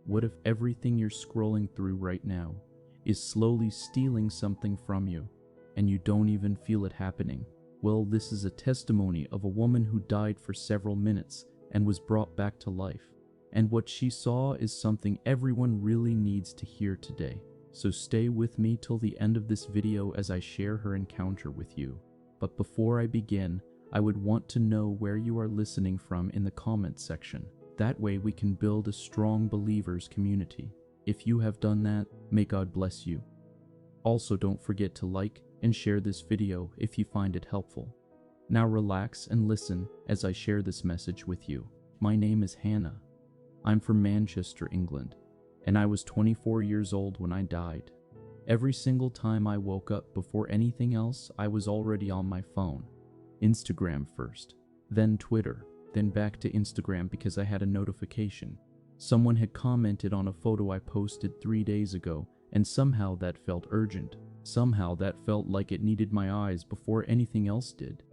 What if everything you're scrolling through right now is slowly stealing something from you, and you don't even feel it happening? Well, this is a testimony of a woman who died for several minutes and was brought back to life. And what she saw is something everyone really needs to hear today. So stay with me till the end of this video as I share her encounter with you. But before I begin, I would want to know where you are listening from in the comments section. That way we can build a strong believers community. If you have done that, may God bless you. Also, don't forget to like and share this video if you find it helpful. Now relax and listen as I share this message with you. My name is Hannah. I'm from Manchester, England, and I was 24 years old when I died. Every single time I woke up, before anything else, I was already on my phone. Instagram first, then Twitter, then back to Instagram because I had a notification. Someone had commented on a photo I posted 3 days ago, and somehow that felt urgent. Somehow that felt like it needed my eyes before anything else did.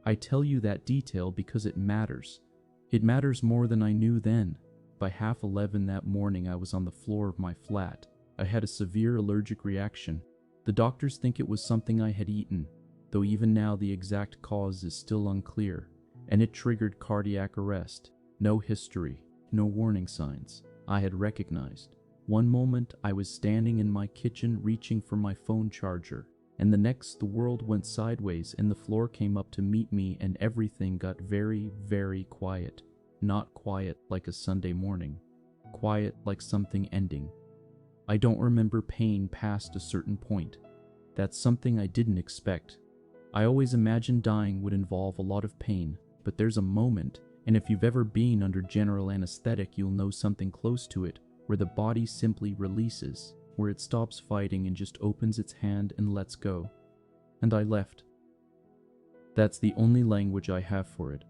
I tell you that detail because it matters. It matters more than I knew then. By 11:30 that morning, I was on the floor of my flat. I had a severe allergic reaction. The doctors think it was something I had eaten, though even now the exact cause is still unclear, and it triggered cardiac arrest. No history, no warning signs I had recognized. One moment I was standing in my kitchen reaching for my phone charger, and the next the world went sideways and the floor came up to meet me and everything got very, very quiet. Not quiet like a Sunday morning, quiet like something ending. I don't remember pain past a certain point. That's something I didn't expect. I always imagined dying would involve a lot of pain, but there's a moment, and if you've ever been under general anesthetic, you'll know something close to it, where the body simply releases, where it stops fighting and just opens its hand and lets go. And I left. That's the only language I have for it.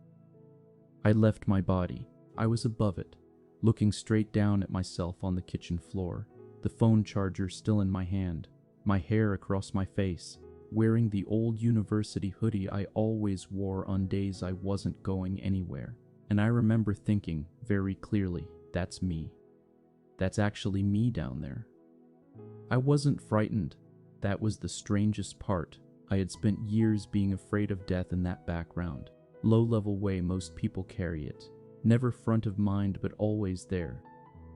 I left my body. I was above it, looking straight down at myself on the kitchen floor, the phone charger still in my hand, my hair across my face, wearing the old university hoodie I always wore on days I wasn't going anywhere. And I remember thinking very clearly, that's me. That's actually me down there. I wasn't frightened. That was the strangest part. I had spent years being afraid of death in that background. Low-level way most people carry it. Never front of mind, but always there.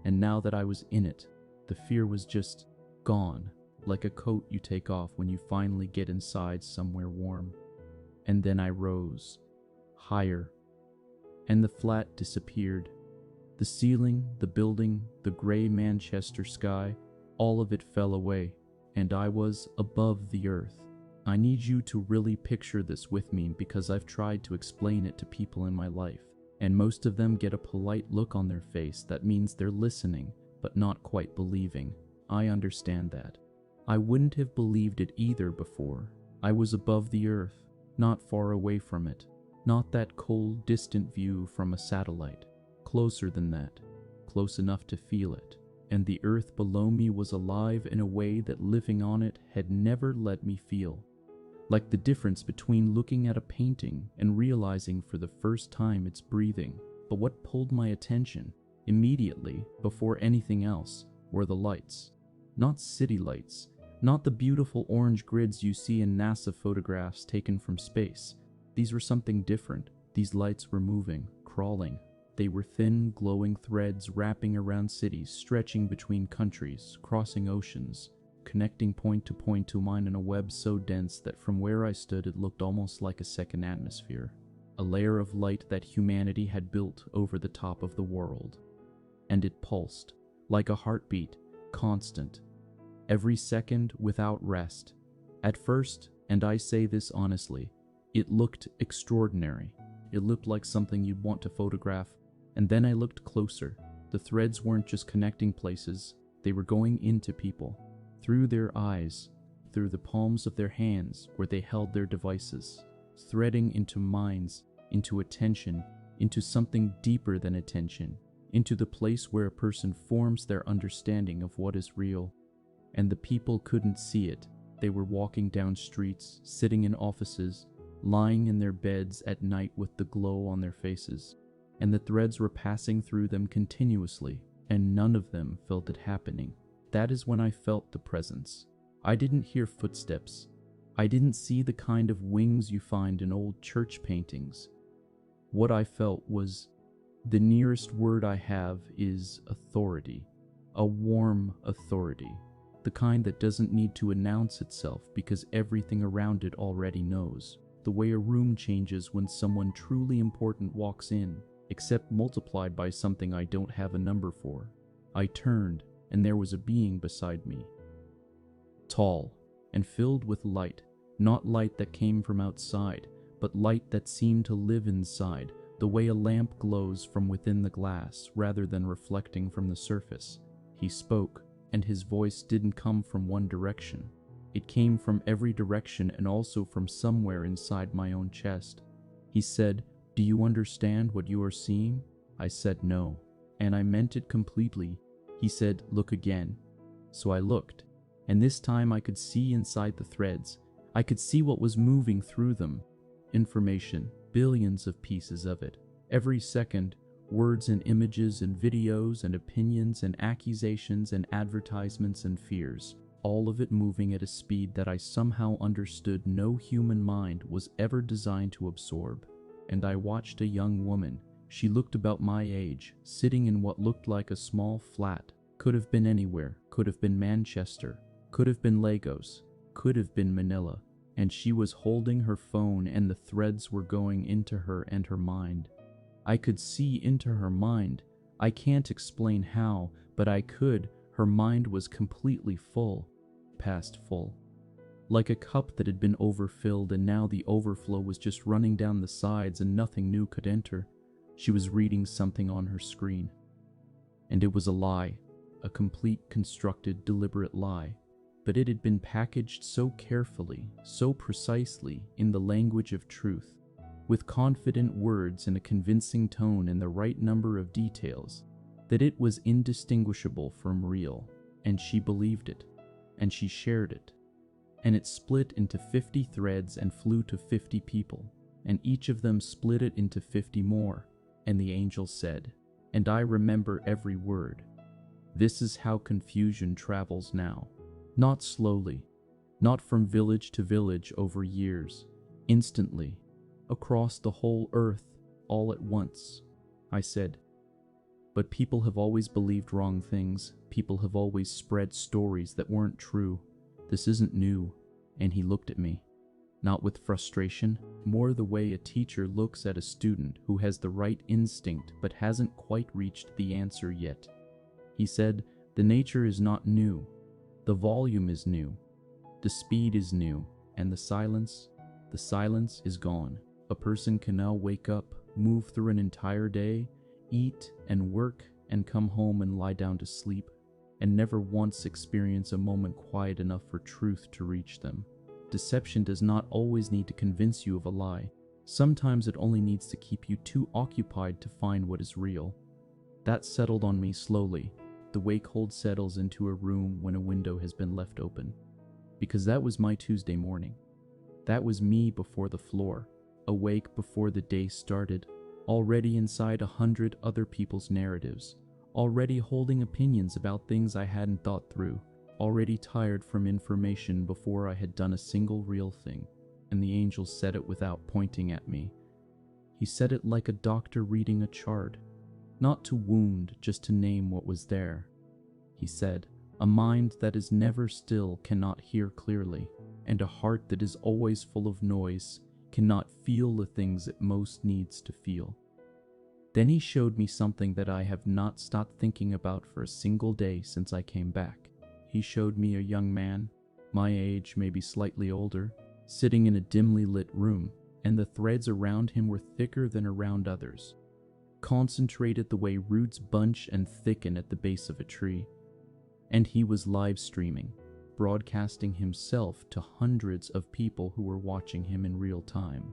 And now that I was in it, the fear was just gone, like a coat you take off when you finally get inside somewhere warm. And then I rose, higher, and the flat disappeared. The ceiling, the building, the gray Manchester sky, all of it fell away, and I was above the earth. I need you to really picture this with me because I've tried to explain it to people in my life, and most of them get a polite look on their face that means they're listening, but not quite believing. I understand that. I wouldn't have believed it either before. I was above the earth, not far away from it, not that cold, distant view from a satellite. Closer than that, close enough to feel it. And the earth below me was alive in a way that living on it had never let me feel. Like the difference between looking at a painting and realizing for the first time it's breathing. But what pulled my attention, immediately, before anything else, were the lights. Not city lights, not the beautiful orange grids you see in NASA photographs taken from space. These were something different. These lights were moving, crawling. They were thin, glowing threads wrapping around cities, stretching between countries, crossing oceans, connecting point to mine in a web so dense that from where I stood it looked almost like a second atmosphere, a layer of light that humanity had built over the top of the world. And it pulsed, like a heartbeat, constant, every second without rest. At first, and I say this honestly, it looked extraordinary. It looked like something you'd want to photograph. And then I looked closer. The threads weren't just connecting places, they were going into people, through their eyes, through the palms of their hands where they held their devices, threading into minds, into attention, into something deeper than attention, into the place where a person forms their understanding of what is real. And the people couldn't see it. They were walking down streets, sitting in offices, lying in their beds at night with the glow on their faces. And the threads were passing through them continuously, and none of them felt it happening. That is when I felt the presence. I didn't hear footsteps. I didn't see the kind of wings you find in old church paintings. What I felt was, the nearest word I have is authority. A warm authority. The kind that doesn't need to announce itself because everything around it already knows. The way a room changes when someone truly important walks in, except multiplied by something I don't have a number for. I turned, and there was a being beside me. Tall, and filled with light. Not light that came from outside, but light that seemed to live inside, the way a lamp glows from within the glass rather than reflecting from the surface. He spoke, and his voice didn't come from one direction. It came from every direction and also from somewhere inside my own chest. He said, "Do you understand what you are seeing?" I said no, and I meant it completely. He said, "Look again." So I looked, and this time I could see inside the threads. I could see what was moving through them. Information, billions of pieces of it. Every second, words and images and videos and opinions and accusations and advertisements and fears. All of it moving at a speed that I somehow understood no human mind was ever designed to absorb. And I watched a young woman. She looked about my age, sitting in what looked like a small flat. Could have been anywhere. Could have been Manchester. Could have been Lagos. Could have been Manila. And she was holding her phone, and the threads were going into her and her mind. I could see into her mind. I can't explain how, but I could. Her mind was completely full, past full. Like a cup that had been overfilled, and now the overflow was just running down the sides and nothing new could enter. She was reading something on her screen. And it was a lie, a complete, constructed, deliberate lie. But it had been packaged so carefully, so precisely, in the language of truth, with confident words and a convincing tone and the right number of details, that it was indistinguishable from real, and she believed it, and she shared it. And it split into 50 threads and flew to 50 people, and each of them split it into 50 more, and the angel said, and I remember every word, "This is how confusion travels now. Not slowly, not from village to village over years, instantly, across the whole earth, all at once." I said, "But people have always believed wrong things. People have always spread stories that weren't true. This isn't new." And he looked at me, not with frustration, more the way a teacher looks at a student who has the right instinct but hasn't quite reached the answer yet. He said, "The nature is not new. The volume is new, the speed is new, and the silence is gone. A person can now wake up, move through an entire day, eat and work and come home and lie down to sleep, and never once experience a moment quiet enough for truth to reach them. Deception does not always need to convince you of a lie. Sometimes it only needs to keep you too occupied to find what is real." That settled on me slowly, the way cold settles into a room when a window has been left open. Because that was my Tuesday morning. That was me before the floor, awake before the day started, already inside 100 other people's narratives, already holding opinions about things I hadn't thought through, already tired from information before I had done a single real thing. And the angel said it without pointing at me. He said it like a doctor reading a chart. Not to wound, just to name what was there. He said, "A mind that is never still cannot hear clearly, and a heart that is always full of noise cannot feel the things it most needs to feel." Then he showed me something that I have not stopped thinking about for a single day since I came back. He showed me a young man, my age, maybe slightly older, sitting in a dimly lit room, and the threads around him were thicker than around others, concentrated the way roots bunch and thicken at the base of a tree. And he was live streaming, broadcasting himself to hundreds of people who were watching him in real time.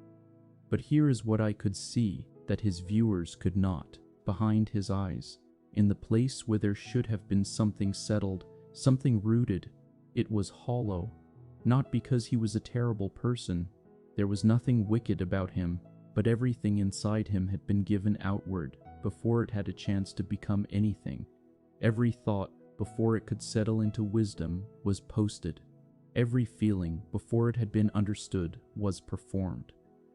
But here is what I could see that his viewers could not, behind his eyes, in the place where there should have been something settled, something rooted. It was hollow, not because he was a terrible person. There was nothing wicked about him, but everything inside him had been given outward before it had a chance to become anything. Every thought, before it could settle into wisdom, was posted. Every feeling, before it had been understood, was performed.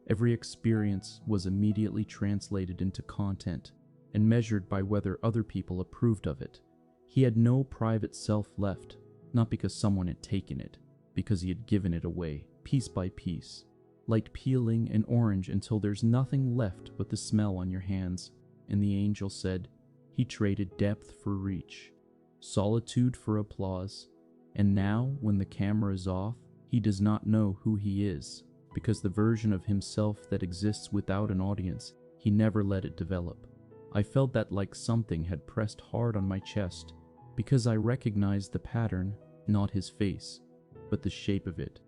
Every experience was immediately translated into content and measured by whether other people approved of it. He had no private self left, not because someone had taken it, because he had given it away, piece by piece, like peeling an orange until there's nothing left but the smell on your hands. And the angel said, he traded depth for reach, solitude for applause, and now, when the camera is off, he does not know who he is, because the version of himself that exists without an audience, he never let it develop. I felt that like something had pressed hard on my chest, because I recognized the pattern, not his face, but the shape of it.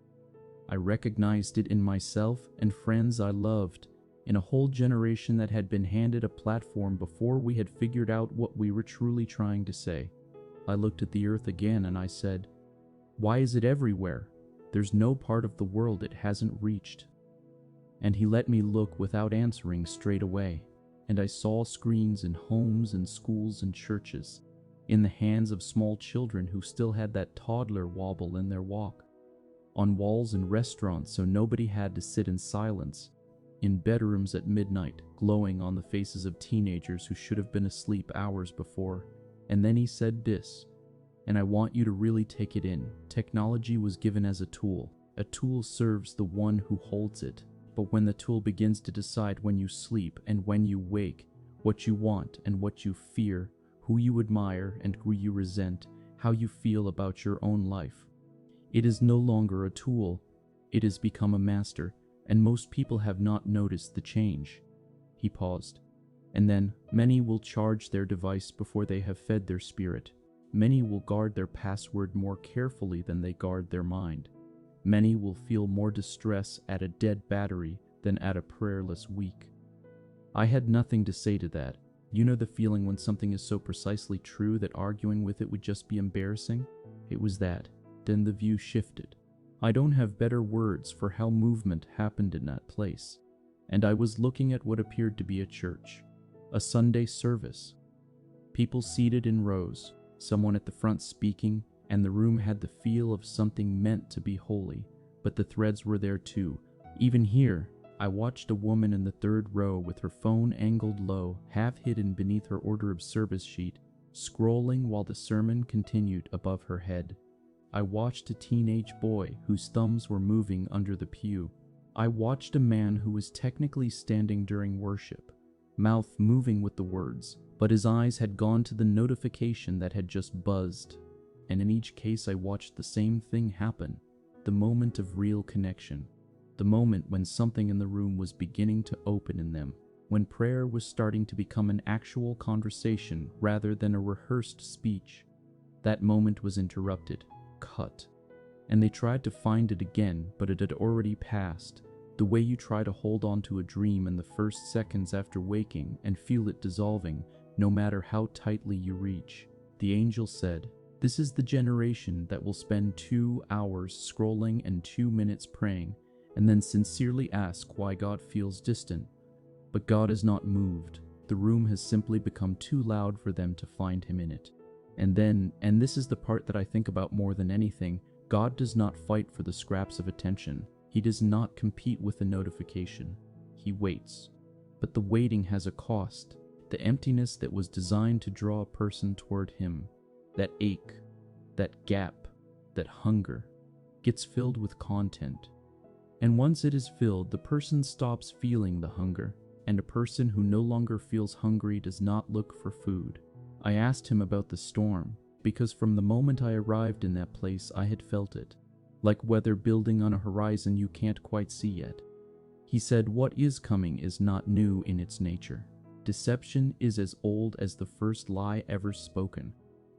I recognized it in myself and friends I loved, in a whole generation that had been handed a platform before we had figured out what we were truly trying to say. I looked at the earth again and I said, why is it everywhere? There's no part of the world it hasn't reached. And he let me look without answering straight away, and I saw screens in homes and schools and churches, in the hands of small children who still had that toddler wobble in their walk, on walls in restaurants so nobody had to sit in silence, in bedrooms at midnight, glowing on the faces of teenagers who should have been asleep hours before. And then he said this, and I want you to really take it in. Technology was given as a tool. A tool serves the one who holds it. But when the tool begins to decide when you sleep and when you wake, what you want and what you fear, who you admire and who you resent, how you feel about your own life, it is no longer a tool. It has become a master, and most people have not noticed the change. He paused. And then, many will charge their device before they have fed their spirit. Many will guard their password more carefully than they guard their mind. Many will feel more distress at a dead battery than at a prayerless week. I had nothing to say to that. You know the feeling when something is so precisely true that arguing with it would just be embarrassing? It was that. Then the view shifted. I don't have better words for how movement happened in that place. And I was looking at what appeared to be a church. A Sunday service. People seated in rows, someone at the front speaking, and the room had the feel of something meant to be holy, but the threads were there too. Even here, I watched a woman in the third row with her phone angled low, half hidden beneath her order of service sheet, scrolling while the sermon continued above her head. I watched a teenage boy whose thumbs were moving under the pew. I watched a man who was technically standing during worship, mouth moving with the words, but his eyes had gone to the notification that had just buzzed. And in each case I watched the same thing happen, the moment of real connection, the moment when something in the room was beginning to open in them, when prayer was starting to become an actual conversation rather than a rehearsed speech. That moment was interrupted, cut, and they tried to find it again, but it had already passed. The way you try to hold on to a dream in the first seconds after waking and feel it dissolving, no matter how tightly you reach. The angel said, "This is the generation that will spend 2 hours scrolling and 2 minutes praying, and then sincerely ask why God feels distant. But God is not moved. The room has simply become too loud for them to find him in it." And then, and this is the part that I think about more than anything, God does not fight for the scraps of attention. He does not compete with the notification. He waits. But the waiting has a cost. The emptiness that was designed to draw a person toward him, that ache, that gap, that hunger, gets filled with content. And once it is filled, the person stops feeling the hunger, and a person who no longer feels hungry does not look for food. I asked him about the storm, because from the moment I arrived in that place I had felt it, like weather building on a horizon you can't quite see yet. He said what is coming is not new in its nature. Deception is as old as the first lie ever spoken,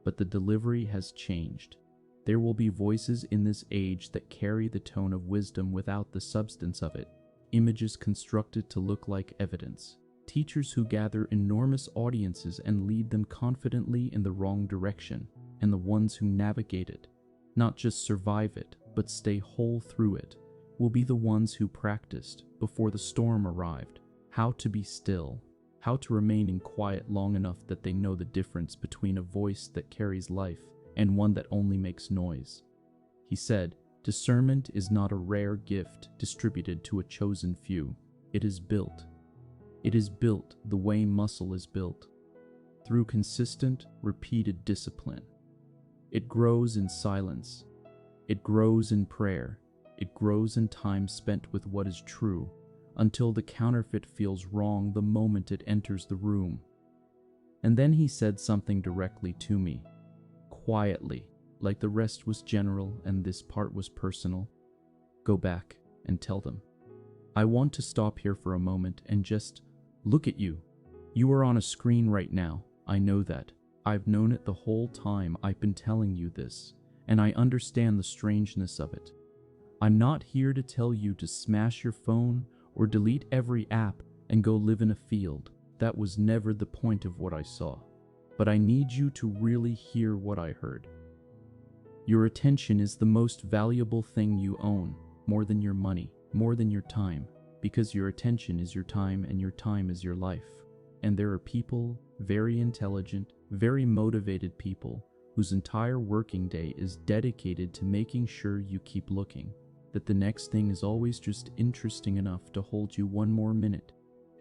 but the delivery has changed. There will be voices in this age that carry the tone of wisdom without the substance of it, images constructed to look like evidence, teachers who gather enormous audiences and lead them confidently in the wrong direction, and the ones who navigate it, not just survive it, but stay whole through it, will be the ones who practiced, before the storm arrived, how to be still, how to remain in quiet long enough that they know the difference between a voice that carries life and one that only makes noise. He said, discernment is not a rare gift distributed to a chosen few. It is built. It is built the way muscle is built, through consistent, repeated discipline. It grows in silence. It grows in prayer. It grows in time spent with what is true, until the counterfeit feels wrong the moment it enters the room. And then he said something directly to me, quietly, like the rest was general and this part was personal. Go back and tell them. I want to stop here for a moment and just look at you. You are on a screen right now. I know that. I've known it the whole time I've been telling you this, and I understand the strangeness of it. I'm not here to tell you to smash your phone or delete every app and go live in a field. That was never the point of what I saw. But I need you to really hear what I heard. Your attention is the most valuable thing you own, more than your money, more than your time, because your attention is your time and your time is your life. And there are people, very intelligent, very motivated people, whose entire working day is dedicated to making sure you keep looking, that the next thing is always just interesting enough to hold you one more minute,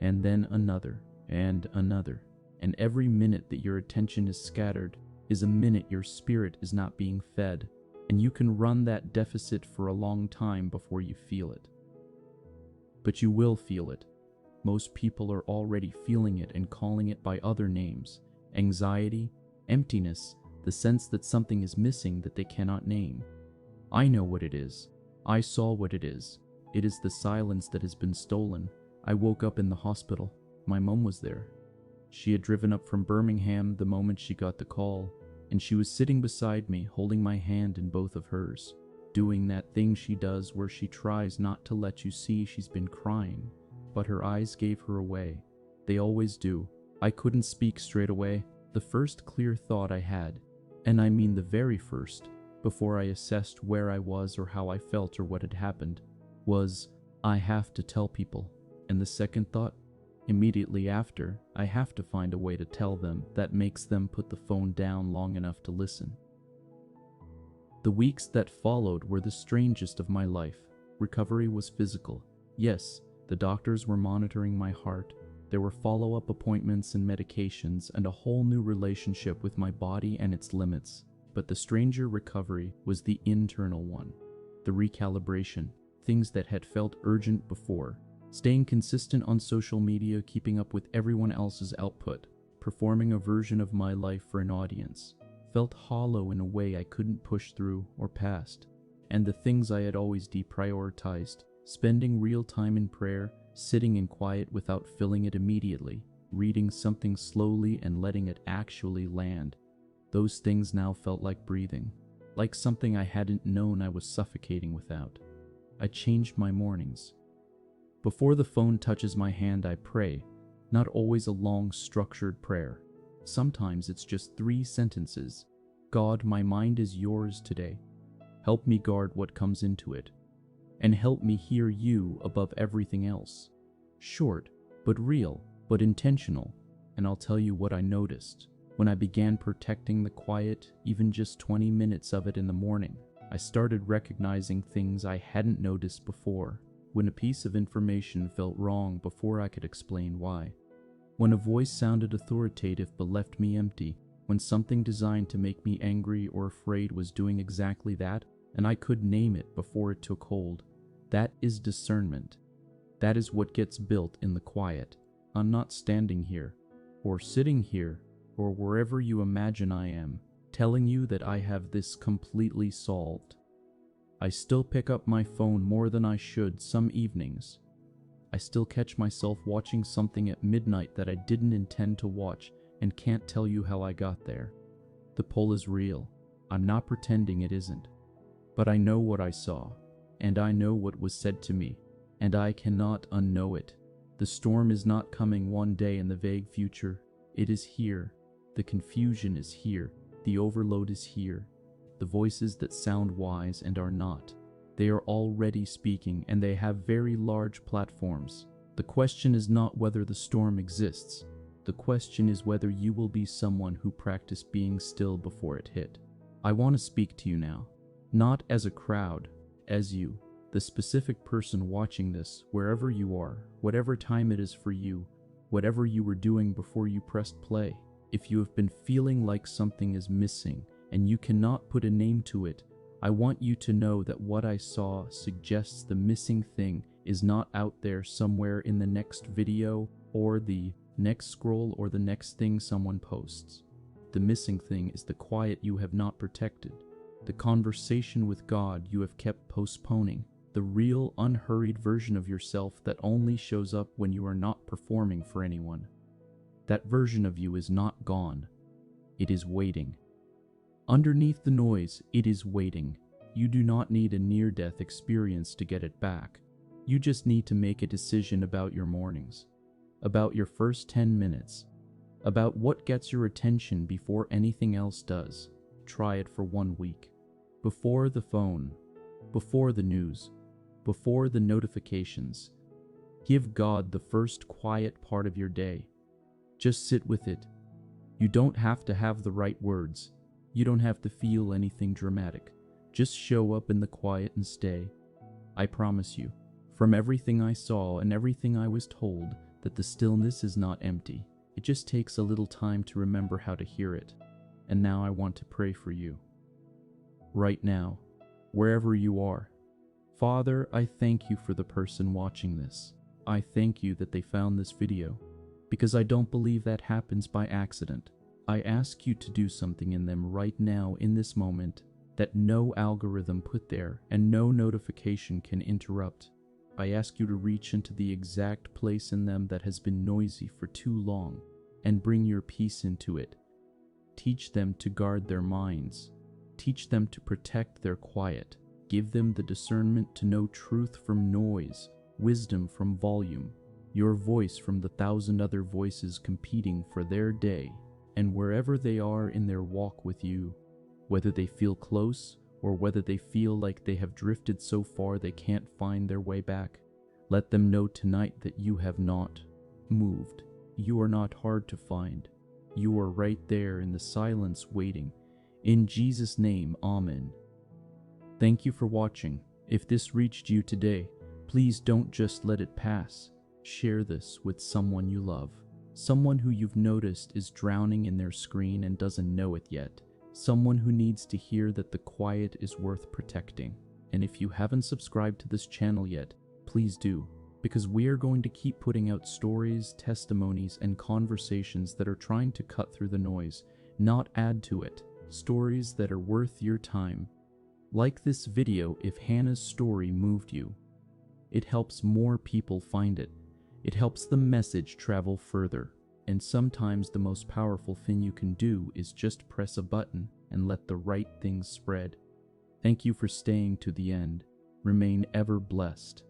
and then another, and another. And every minute that your attention is scattered is a minute your spirit is not being fed, and you can run that deficit for a long time before you feel it. But you will feel it. Most people are already feeling it and calling it by other names: anxiety, emptiness, the sense that something is missing that they cannot name. I know what it is. I saw what it is. It is the silence that has been stolen. I woke up in the hospital. My mom was there. She had driven up from Birmingham the moment she got the call, and she was sitting beside me, holding my hand in both of hers, doing that thing she does where she tries not to let you see she's been crying, but her eyes gave her away. They always do. I couldn't speak straight away. The first clear thought I had, and I mean the very first, before I assessed where I was or how I felt or what had happened, was, I have to tell people. And the second thought, immediately after, I have to find a way to tell them that makes them put the phone down long enough to listen. The weeks that followed were the strangest of my life. Recovery was physical. Yes, the doctors were monitoring my heart. There were follow-up appointments and medications and a whole new relationship with my body and its limits. But the stranger recovery was the internal one. The recalibration, things that had felt urgent before. Staying consistent on social media, keeping up with everyone else's output, performing a version of my life for an audience, felt hollow in a way I couldn't push through or past. And the things I had always deprioritized, spending real time in prayer, sitting in quiet without filling it immediately, reading something slowly and letting it actually land, those things now felt like breathing, like something I hadn't known I was suffocating without. I changed my mornings. Before the phone touches my hand, I pray, not always a long, structured prayer. Sometimes it's just 3 sentences. God, my mind is yours today. Help me guard what comes into it, and help me hear you above everything else. Short, but real, but intentional, and I'll tell you what I noticed. When I began protecting the quiet, even just 20 minutes of it in the morning, I started recognizing things I hadn't noticed before. When a piece of information felt wrong before I could explain why. When a voice sounded authoritative but left me empty. When something designed to make me angry or afraid was doing exactly that, and I could name it before it took hold. That is discernment. That is what gets built in the quiet. I'm not standing here, or sitting here, or wherever you imagine I am, telling you that I have this completely solved. I still pick up my phone more than I should some evenings. I still catch myself watching something at midnight that I didn't intend to watch and can't tell you how I got there. The pull is real. I'm not pretending it isn't. But I know what I saw, and I know what was said to me, and I cannot unknow it. The storm is not coming one day in the vague future. It is here. The confusion is here. The overload is here. The voices that sound wise and are not. They are already speaking, and they have very large platforms. The question is not whether the storm exists. The question is whether you will be someone who practiced being still before it hit. I want to speak to you now, not as a crowd, as you, the specific person watching this, wherever you are, whatever time it is for you, whatever you were doing before you pressed play. If you have been feeling like something is missing and you cannot put a name to it, I want you to know that what I saw suggests the missing thing is not out there somewhere in the next video or the next scroll or the next thing someone posts. The missing thing is the quiet you have not protected, the conversation with God you have kept postponing, the real, unhurried version of yourself that only shows up when you are not performing for anyone. That version of you is not gone. It is waiting. Underneath the noise, it is waiting. You do not need a near-death experience to get it back. You just need to make a decision about your mornings, about your first 10 minutes, about what gets your attention before anything else does. Try it for 1 week. Before the phone, before the news, before the notifications. Give God the first quiet part of your day. Just sit with it. You don't have to have the right words. You don't have to feel anything dramatic. Just show up in the quiet and stay. I promise you, from everything I saw and everything I was told, that the stillness is not empty. It just takes a little time to remember how to hear it. And now I want to pray for you. Right now, wherever you are. Father, I thank you for the person watching this. I thank you that they found this video, because I don't believe that happens by accident. I ask you to do something in them right now in this moment that no algorithm put there and no notification can interrupt. I ask you to reach into the exact place in them that has been noisy for too long and bring your peace into it. Teach them to guard their minds. Teach them to protect their quiet. Give them the discernment to know truth from noise, wisdom from volume, your voice from the 1,000 other voices competing for their day, and wherever they are in their walk with you, whether they feel close or whether they feel like they have drifted so far they can't find their way back, let them know tonight that you have not moved. You are not hard to find. You are right there in the silence waiting. In Jesus' name, Amen. Thank you for watching. If this reached you today, please don't just let it pass. Share this with someone you love. Someone who you've noticed is drowning in their screen and doesn't know it yet. Someone who needs to hear that the quiet is worth protecting. And if you haven't subscribed to this channel yet, please do, because we are going to keep putting out stories, testimonies, and conversations that are trying to cut through the noise, not add to it. Stories that are worth your time. Like this video if Hannah's story moved you. It helps more people find it. It helps the message travel further. And sometimes the most powerful thing you can do is just press a button and let the right things spread. Thank you for staying to the end. Remain ever blessed.